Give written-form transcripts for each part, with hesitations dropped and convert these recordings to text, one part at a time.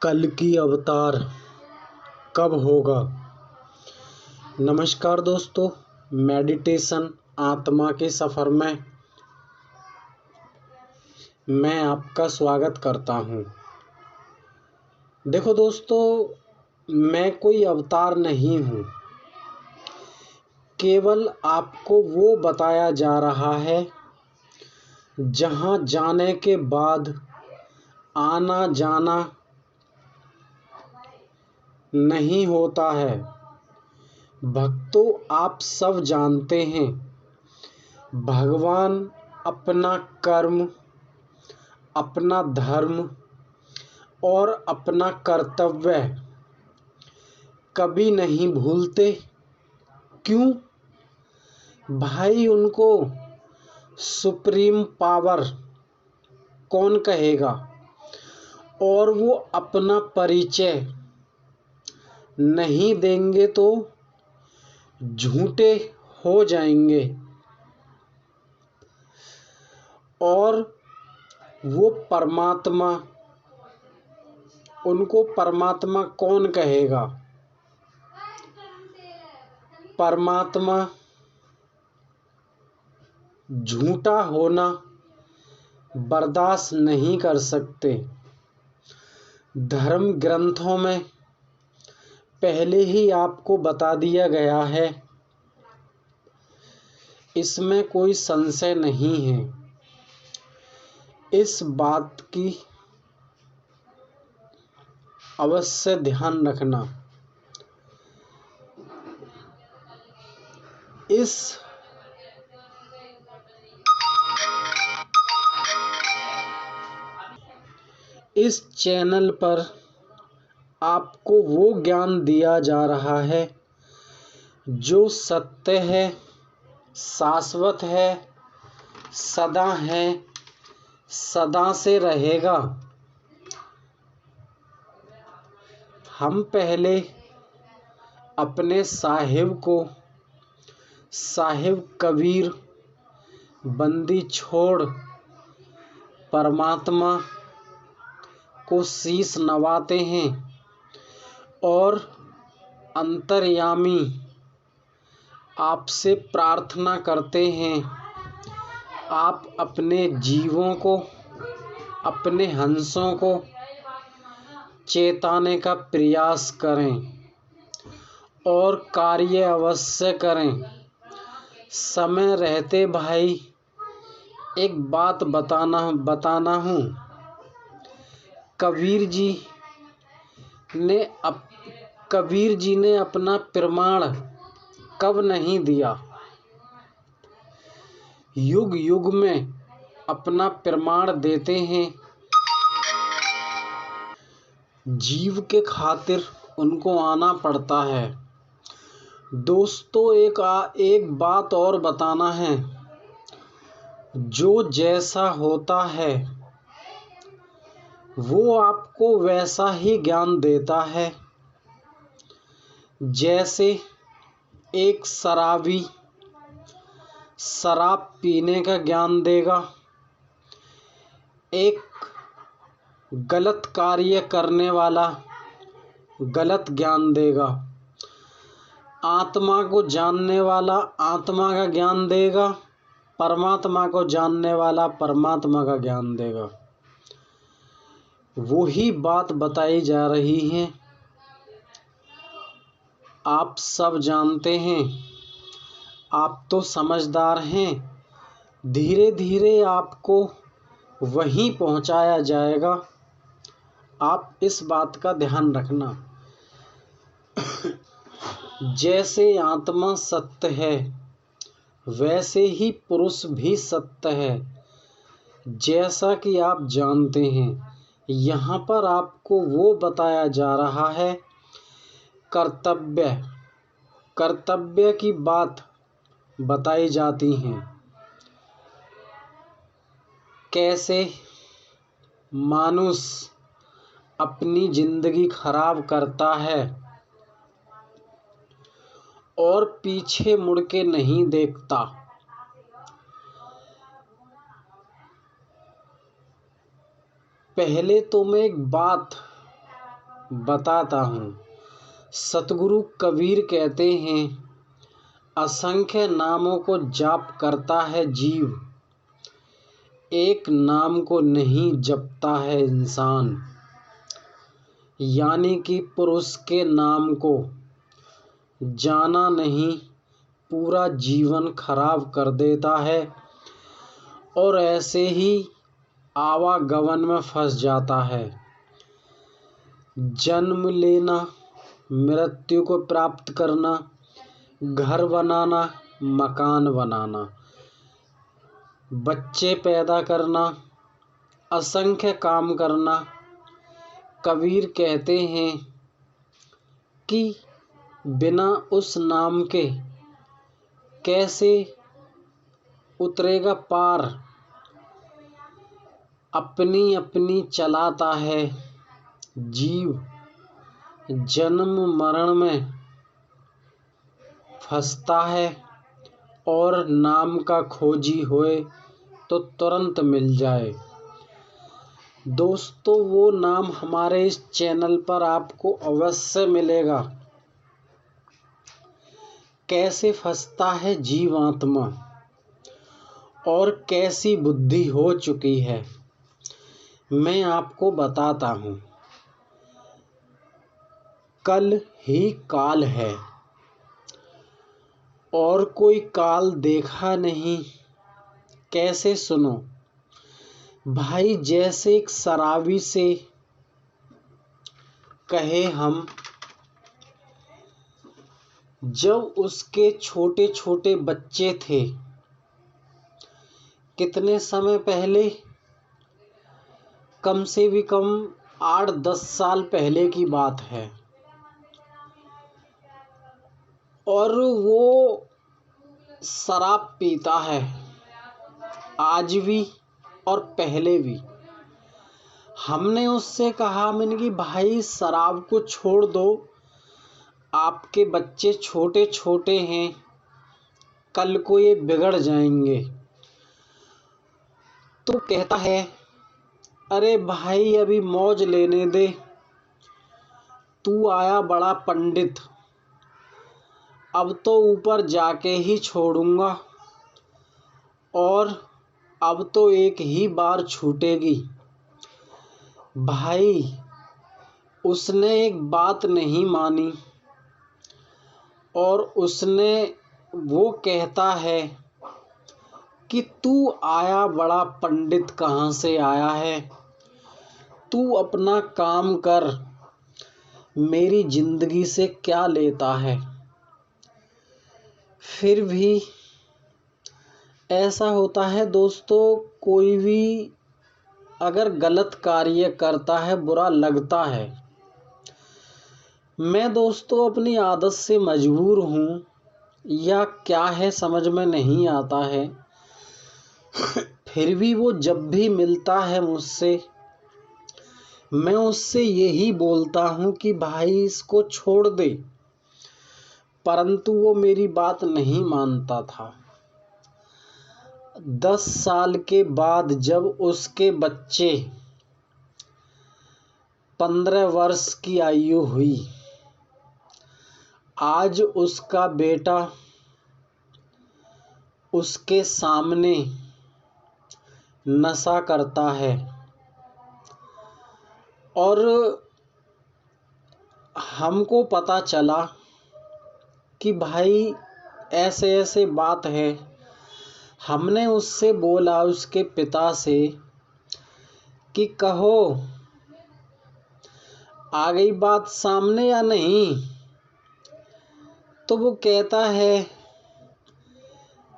कल की अवतार कब होगा। नमस्कार दोस्तों, मेडिटेशन आत्मा के सफ़र में मैं आपका स्वागत करता हूँ। देखो दोस्तों, मैं कोई अवतार नहीं हूँ, केवल आपको वो बताया जा रहा है जहाँ जाने के बाद आना जाना नहीं होता है। भक्तों, आप सब जानते हैं, भगवान अपना कर्म, अपना धर्म और अपना कर्तव्य कभी नहीं भूलते। क्यों भाई? उनको सुप्रीम पावर कौन कहेगा? और वो अपना परिचय नहीं देंगे तो झूठे हो जाएंगे। और वो परमात्मा, उनको परमात्मा कौन कहेगा? परमात्मा झूठा होना बर्दाश्त नहीं कर सकते। धर्म ग्रंथों में पहले ही आपको बता दिया गया है, इसमें कोई संशय नहीं है। इस बात की अवश्य ध्यान रखना। इस चैनल पर आपको वो ज्ञान दिया जा रहा है जो सत्य है, शाश्वत है, सदा है, सदा से रहेगा। हम पहले अपने साहिब को, साहिब कबीर बंदी छोड़ परमात्मा को शीश नवाते हैं और अंतर्यामी आपसे प्रार्थना करते हैं, आप अपने जीवों को, अपने हंसों को चेताने का प्रयास करें और कार्य अवश्य करें। समय रहते भाई एक बात बताना हूँ। कबीर जी ने अपना प्रमाण कब नहीं दिया? युग युग में अपना प्रमाण देते हैं। जीव के खातिर उनको आना पड़ता है। दोस्तों, एक बात और बताना है, जो जैसा होता है वो आपको वैसा ही ज्ञान देता है। जैसे एक शराबी शराब पीने का ज्ञान देगा, एक गलत कार्य करने वाला गलत ज्ञान देगा, आत्मा को जानने वाला आत्मा का ज्ञान देगा, परमात्मा को जानने वाला परमात्मा का ज्ञान देगा। वही बात बताई जा रही है। आप सब जानते हैं, आप तो समझदार हैं। धीरे धीरे आपको वहीं पहुंचाया जाएगा। आप इस बात का ध्यान रखना। जैसे आत्मा सत्य है, वैसे ही पुरुष भी सत्य है। जैसा कि आप जानते हैं, यहाँ पर आपको वो बताया जा रहा है, कर्तव्य की बात बताई जाती हैं। कैसे मानुष अपनी जिंदगी खराब करता है और पीछे मुड़ के नहीं देखता। पहले तो मैं एक बात बताता हूँ। सतगुरु कबीर कहते हैं, असंख्य नामों को जाप करता है जीव, एक नाम को नहीं जपता है इंसान। यानी कि पुरुष के नाम को जाना नहीं पूरा जीवन खराब कर देता है और ऐसे ही आवागमन में फंस जाता है। जन्म लेना, मृत्यु को प्राप्त करना, घर बनाना, मकान बनाना, बच्चे पैदा करना, असंख्य काम करना। कबीर कहते हैं कि बिना उस नाम के कैसे उतरेगा पार। अपनी अपनी चलाता है जीव, जन्म मरण में फंसता है और नाम का खोजी होए तो तुरंत मिल जाए। दोस्तों, वो नाम हमारे इस चैनल पर आपको अवश्य मिलेगा। कैसे फंसता है जीवात्मा और कैसी बुद्धि हो चुकी है, मैं आपको बताता हूँ। कल ही काल है और कोई काल देखा नहीं। कैसे सुनो भाई, जैसे एक शराबी से कहे हम, जब उसके छोटे छोटे बच्चे थे, कितने समय पहले, कम से भी कम 8-10 साल पहले की बात है, और वो शराब पीता है आज भी और पहले भी। हमने उससे कहा, मैंने कि भाई शराब को छोड़ दो, आपके बच्चे छोटे छोटे हैं, कल को ये बिगड़ जाएंगे। तो कहता है, अरे भाई अभी मौज लेने दे, तू आया बड़ा पंडित, अब तो ऊपर जाके ही छोड़ूंगा और अब तो एक ही बार छूटेगी। भाई उसने एक बात नहीं मानी और वो कहता है कि तू आया बड़ा पंडित कहाँ से आया है, तू अपना काम कर, मेरी जिंदगी से क्या लेता है। फिर भी ऐसा होता है दोस्तों, कोई भी अगर गलत कार्य करता है बुरा लगता है। मैं दोस्तों अपनी आदत से मजबूर हूँ या क्या है समझ में नहीं आता है। फिर भी वो जब भी मिलता है मुझसे, मैं उससे यही बोलता हूँ कि भाई इसको छोड़ दे, परंतु वो मेरी बात नहीं मानता था। 10 साल के बाद जब उसके बच्चे 15 वर्ष की आयु हुई, आज उसका बेटा उसके सामने नशा करता है और हमको पता चला कि भाई ऐसे ऐसे बात है। हमने उससे बोला, उसके पिता से, कि कहो आ गई बात सामने या नहीं। तो वो कहता है,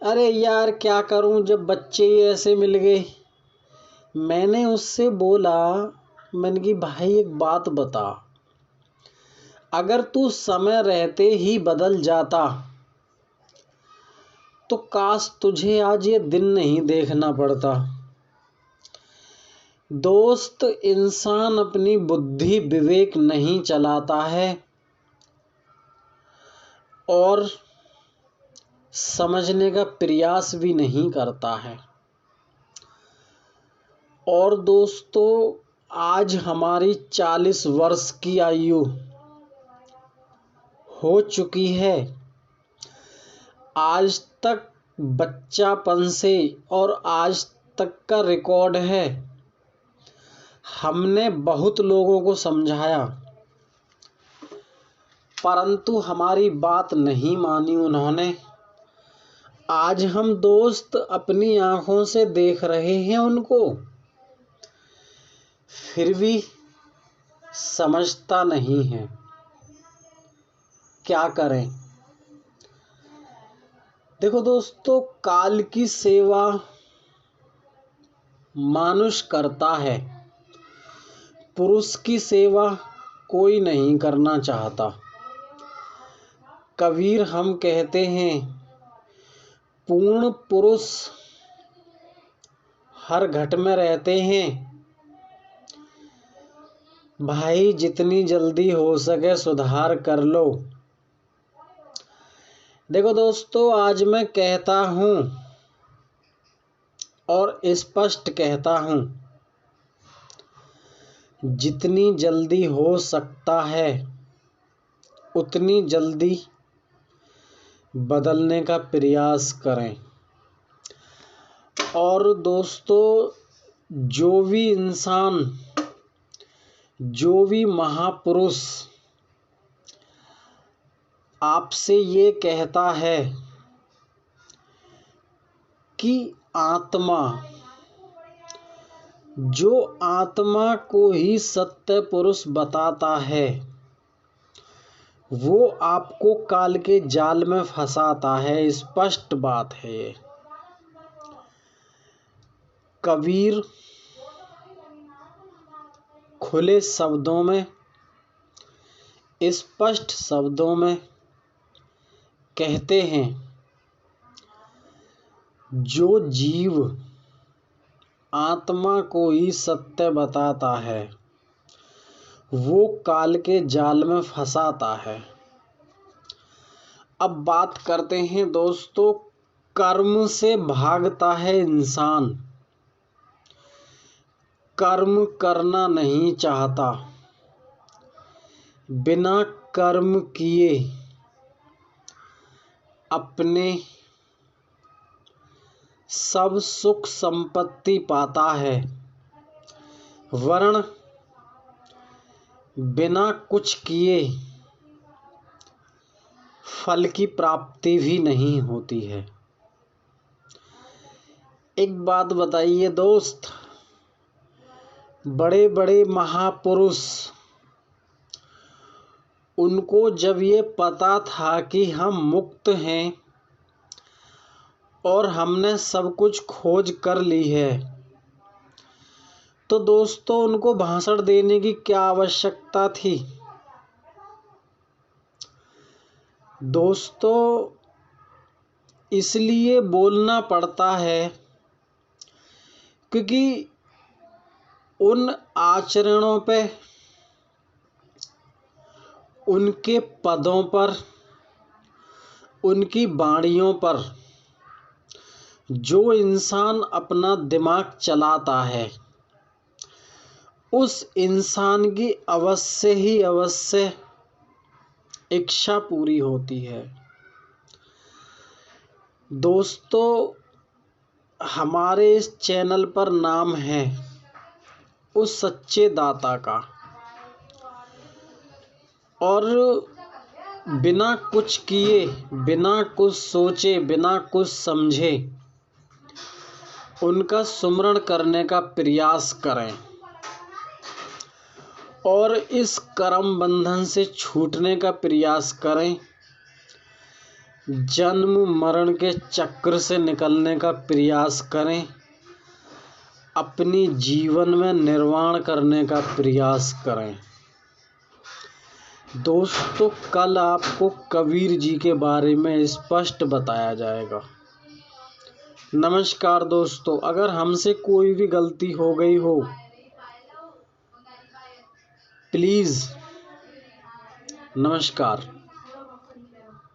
अरे यार क्या करूं, जब बच्चे ही ऐसे मिल गए। मैंने उससे बोला, मैंने कि भाई एक बात बता, अगर तू समय रहते ही बदल जाता तो काश तुझे आज ये दिन नहीं देखना पड़ता। दोस्त, इंसान अपनी बुद्धि विवेक नहीं चलाता है और समझने का प्रयास भी नहीं करता है। और दोस्तों, आज हमारी 40 वर्ष की आयु हो चुकी है। आज तक बच्चापन से और आज तक का रिकॉर्ड है, हमने बहुत लोगों को समझाया, परंतु हमारी बात नहीं मानी उन्होंने। आज हम दोस्त अपनी आंखों से देख रहे हैं उनको, फिर भी समझता नहीं है। क्या करें? देखो दोस्तों, काल की सेवा मानुष करता है, पुरुष की सेवा कोई नहीं करना चाहता। कबीर हम कहते हैं, पूर्ण पुरुष हर घट में रहते हैं। भाई जितनी जल्दी हो सके सुधार कर लो। देखो दोस्तों, आज मैं कहता हूँ और स्पष्ट कहता हूँ, जितनी जल्दी हो सकता है उतनी जल्दी बदलने का प्रयास करें। और दोस्तों, जो भी इंसान, जो भी महापुरुष आपसे ये कहता है कि आत्मा, जो आत्मा को ही सत्य पुरुष बताता है, वो आपको काल के जाल में फंसाता है। स्पष्ट बात है ये। कबीर खुले शब्दों में, स्पष्ट शब्दों में कहते हैं, जो जीव आत्मा को ही सत्य बताता है, वो काल के जाल में फंसाता है। अब बात करते हैं दोस्तों, कर्म से भागता है इंसान, कर्म करना नहीं चाहता। बिना कर्म किए अपने सब सुख संपत्ति पाता है, वरन बिना कुछ किए फल की प्राप्ति भी नहीं होती है। एक बात बताइए दोस्त, बड़े बड़े महापुरुष, उनको जब ये पता था कि हम मुक्त हैं और हमने सब कुछ खोज कर ली है, तो दोस्तों उनको भाषण देने की क्या आवश्यकता थी? दोस्तों, इसलिए बोलना पड़ता है क्योंकि उन आचरणों पे, उनके पदों पर, उनकी वाणियों पर जो इंसान अपना दिमाग चलाता है, उस इंसान की अवश्य ही अवश्य इच्छा पूरी होती है। दोस्तों, हमारे इस चैनल पर नाम है उस सच्चे दाता का, और बिना कुछ किए, बिना कुछ सोचे, बिना कुछ समझे उनका सुमरण करने का प्रयास करें और इस कर्म बंधन से छूटने का प्रयास करें, जन्म मरण के चक्र से निकलने का प्रयास करें, अपनी जीवन में निर्वाण करने का प्रयास करें। दोस्तों, कल आपको कबीर जी के बारे में स्पष्ट बताया जाएगा। नमस्कार दोस्तों, अगर हमसे कोई भी गलती हो गई हो, प्लीज़ नमस्कार।